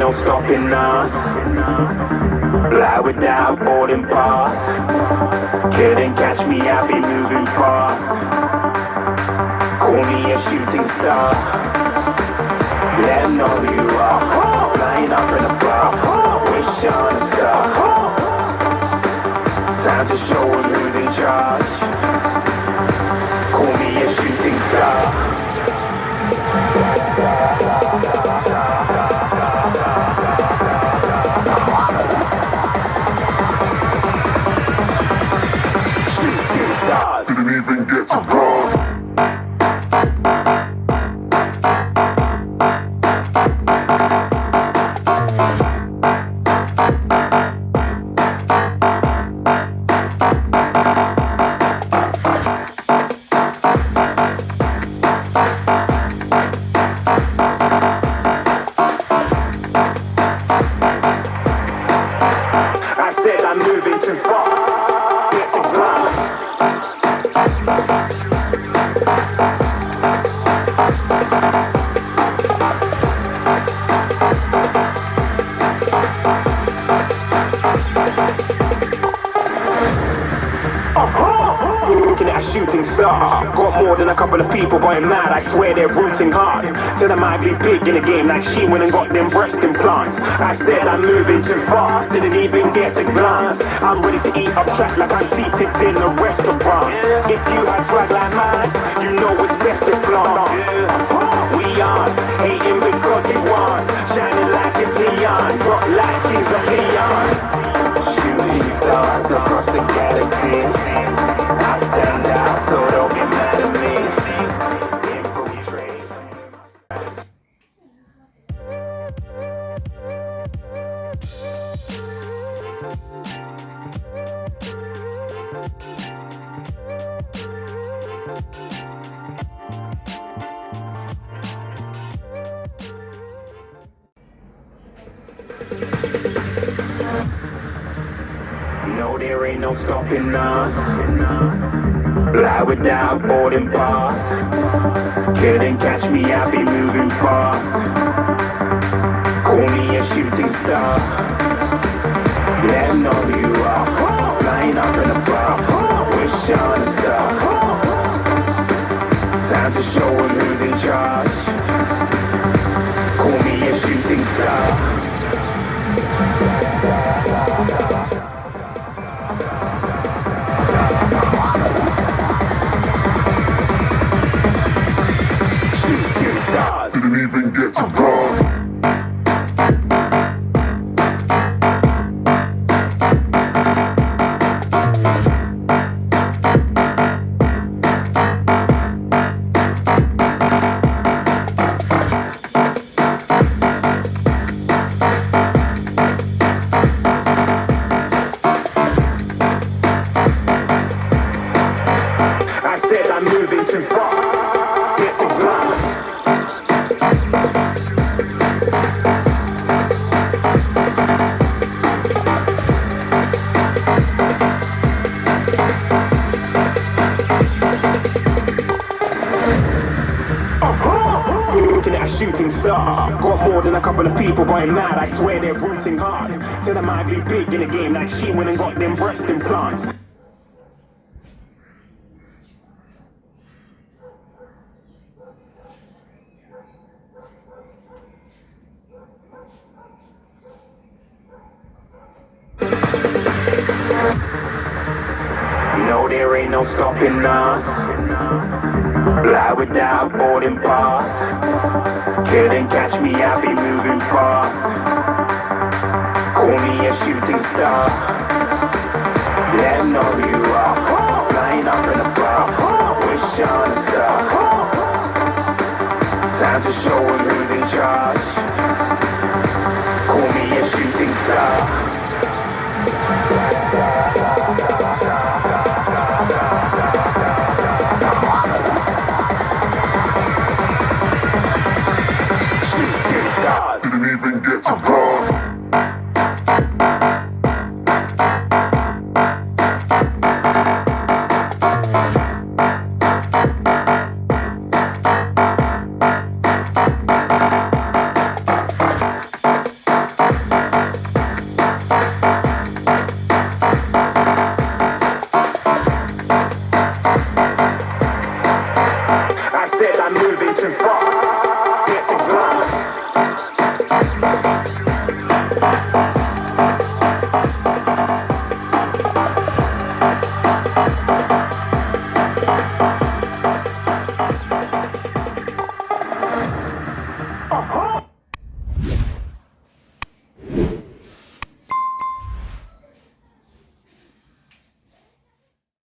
no stopping us. Fly without boarding pass. Couldn't catch me, I'll be moving fast. Call me a shooting star. Let 'em know who you are. Flying up in a bar. Wish on a star. Time to show 'em who's in charge. Call me a shooting star. Shooting stars. Didn't even get to cross. I said I'm moving too far. Get to glass. Looking at a shooting star. Got more than a couple of people going mad. I swear they're rooting hard. Said I might be big in the game like she went and got them breast implants. I said I'm moving too fast. Didn't even get a glance. I'm ready to eat up track like I'm seated in a restaurant. If you had swag like mine, you know it's best to flaunt. We aren't hating because you want. Shining like it's neon. Rock like kings of Leon. Shooting stars across the galaxies. I stand out, so don't get mad at me. Infiltrate. No, there ain't no stopping us. Fly without boarding pass. Couldn't catch me, I'll be moving fast. Call me a shooting star. Let 'em know who you are. Flying up in a bar. Wish on a star. Time to show 'em who's in charge. Call me a shooting star. Didn't even get to cross. I said I'm moving too far. Get to glass. Looking at a shooting star. Got more than a couple of people going mad. I swear they're rooting hard. Said I might be big in the game like she went and got them breast implants. No, there ain't no stopping us. Fly without boarding pass. Couldn't catch me, I'll be moving fast. Call me a shooting star.